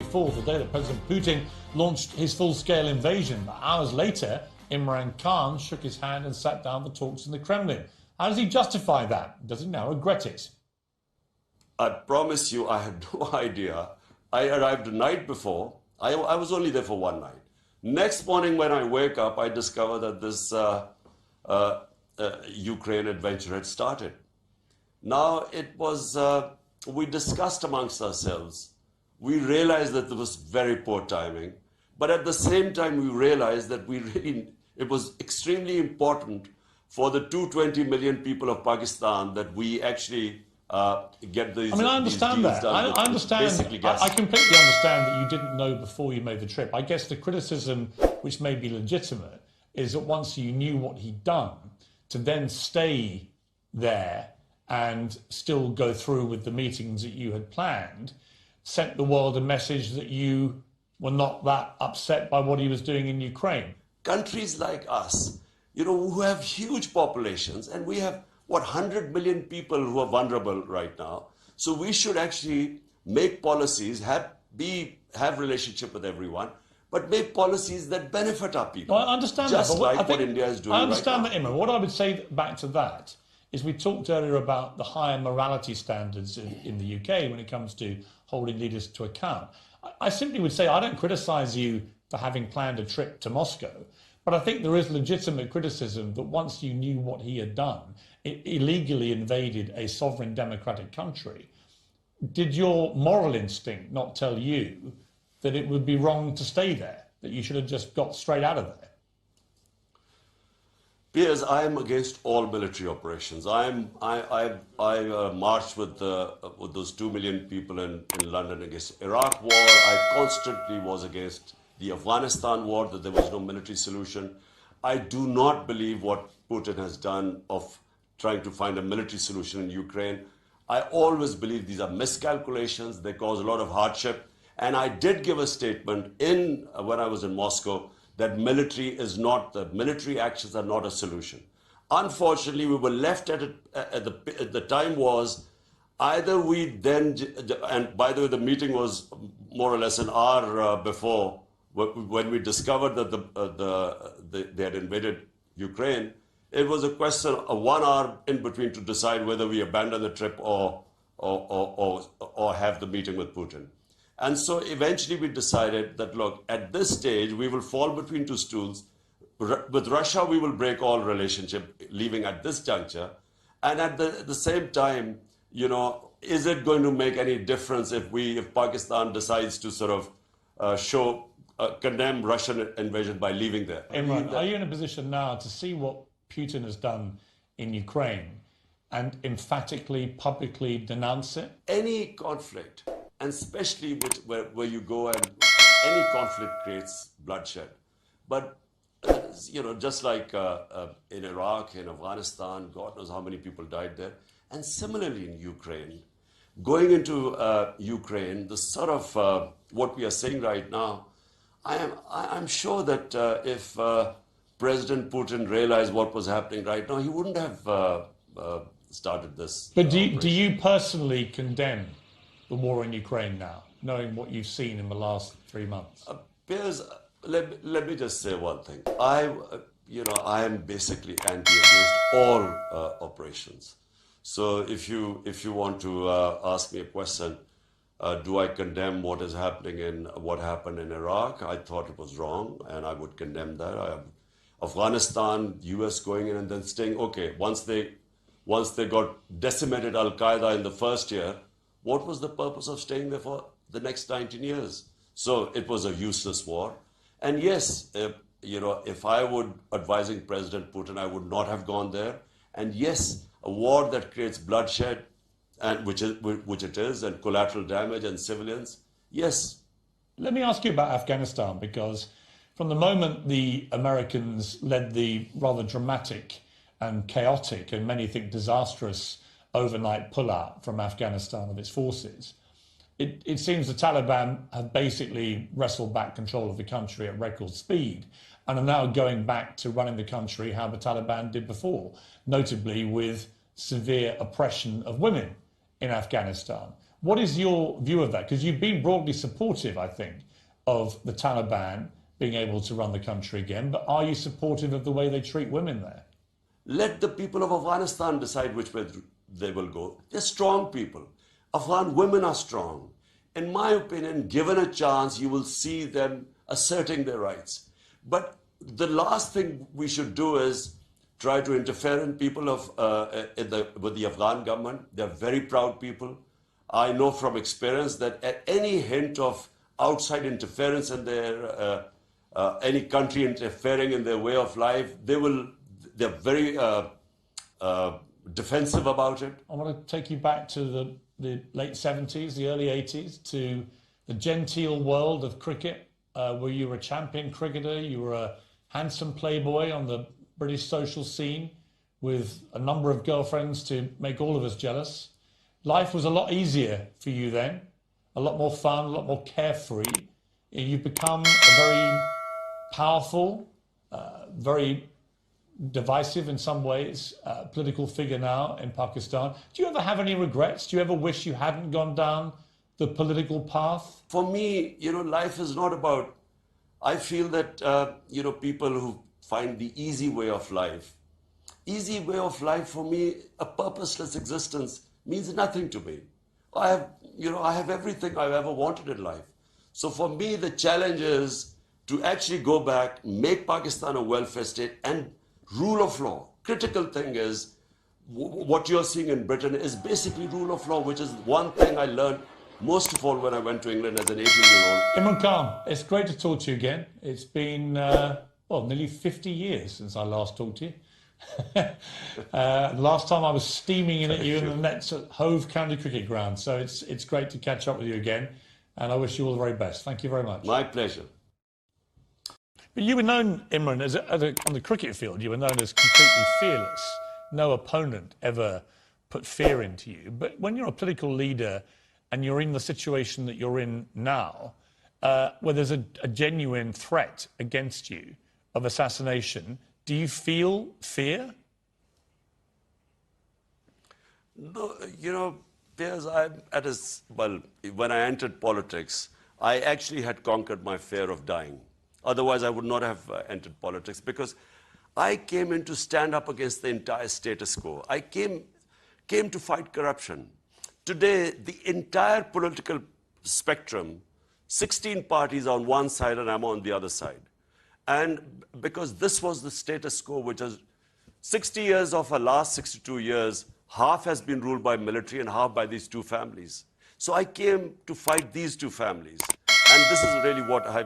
24th, the day that President Putin launched his full-scale invasion. But hours later, Imran Khan shook his hand and sat down for talks in the Kremlin. How does he justify that? Does he now regret it? I promise you, I had no idea. I arrived the night before. I was only there for one night. Next morning when I wake up, I discover that this Ukraine adventure had started. Now it was, we discussed amongst ourselves. We realized that there was very poor timing. But at the same time, we realized that it was extremely important for the 220 million people of Pakistan that we actually get these. I mean, I understand that. I understand. I completely understand that you didn't know before you made the trip. I guess the criticism, which may be legitimate, is that once you knew what he'd done, to then stay there and still go through with the meetings that you had planned, sent the world a message that you were not that upset by what he was doing in Ukraine. Countries like us, who have huge populations, and we have, 100 million people who are vulnerable right now. So we should actually make policies, have relationship with everyone, but make policies that benefit our people. Well, I understand just that. But like what India is doing right now. I understand that, Imran. What I would say back to that is we talked earlier about the higher morality standards in the UK when it comes to holding leaders to account. I simply would say I don't criticise you for having planned a trip to Moscow, but I think there is legitimate criticism that once you knew what he had done, it illegally invaded a sovereign democratic country. Did your moral instinct not tell you that it would be wrong to stay there, that you should have just got straight out of there? Piers, I am against all military operations. I marched with those 2 million people in London against Iraq war. I constantly was against the Afghanistan war, that there was no military solution. I do not believe what Putin has done of trying to find a military solution in Ukraine. I always believe these are miscalculations. They cause a lot of hardship. And I did give a statement when I was in Moscow that military actions are not a solution. Unfortunately, we were left at the time was either we then, and by the way, the meeting was more or less an hour before when we discovered that they had invaded Ukraine. It was a question of 1 hour in between to decide whether we abandon the trip or have the meeting with Putin. And so eventually we decided that, look, at this stage, we will fall between two stools. With Russia, we will break all relationship, leaving at this juncture. And at the same time, is it going to make any difference if Pakistan decides to sort of condemn Russian invasion by leaving there? Imran, are you in a position now to see what Putin has done in Ukraine and emphatically, publicly denounce it? Any conflict, and especially where you go and any conflict creates bloodshed. But, just like in Iraq, in Afghanistan, God knows how many people died there. And similarly in Ukraine, going into Ukraine, the sort of what we are saying right now, I'm sure that if President Putin realized what was happening right now, he wouldn't have started this. But do you personally condemn the war in Ukraine now, knowing what you've seen in the last 3 months? Piers, let me just say one thing. I am basically anti-against all operations. So if you want to ask me a question, do I condemn what is happening what happened in Iraq? I thought it was wrong, and I would condemn that. Afghanistan, US going in and then staying. Okay, once they got decimated Al-Qaeda in the first year, what was the purpose of staying there for the next 19 years? So it was a useless war. And yes, if I would advising President Putin, I would not have gone there. And yes, a war that creates bloodshed, and which it is, and collateral damage and civilians, yes. Let me ask you about Afghanistan, because from the moment the Americans led the rather dramatic and chaotic, and many think disastrous, overnight pullout from Afghanistan of its forces, it seems the Taliban have basically wrestled back control of the country at record speed and are now going back to running the country how the Taliban did before, notably with severe oppression of women in Afghanistan. What is your view of that? Because you've been broadly supportive, I think, of the Taliban being able to run the country again, but are you supportive of the way they treat women there? Let the people of Afghanistan decide which way they will go. They're strong people. Afghan women are strong. In my opinion, given a chance, you will see them asserting their rights. But the last thing we should do is try to interfere in people with the Afghan government. They're very proud people. I know from experience that at any hint of outside interference in their any country interfering in their way of life, they're very defensive about it. I want to take you back to the late 70s, the early 80s, to the genteel world of cricket, where you were a champion cricketer, you were a handsome playboy on the British social scene with a number of girlfriends to make all of us jealous. Life was a lot easier for you then, a lot more fun, a lot more carefree. You've become a very powerful, very divisive in some ways, political figure now in Pakistan. Do you ever have any regrets? Do you ever wish you hadn't gone down the political path? For me, life is not about, I feel that, people who find the easy way of life for me, a purposeless existence means nothing to me. I have everything I've ever wanted in life. So for me, the challenge is to actually go back, make Pakistan a welfare state, and rule of law. Critical thing is what you're seeing in Britain is basically rule of law, which is one thing I learned most of all when I went to England as an 18-year-old. Imran Khan, it's great to talk to you again. It's been, nearly 50 years since I last talked to you. Last time I was steaming in at you in the nets at Hove County Cricket Ground. So it's great to catch up with you again. And I wish you all the very best. Thank you very much. My pleasure. But you were known, Imran, on the cricket field, you were known as completely fearless. No opponent ever put fear into you. But when you're a political leader and you're in the situation that you're in now, where there's a genuine threat against you of assassination, do you feel fear? No, when I entered politics, I actually had conquered my fear of dying. Otherwise, I would not have entered politics, because I came in to stand up against the entire status quo. I came to fight corruption. Today, the entire political spectrum, 16 parties on one side and I'm on the other side. And because this was the status quo, which is 60 years of our last 62 years, half has been ruled by military and half by these two families. So I came to fight these two families. And this is really what I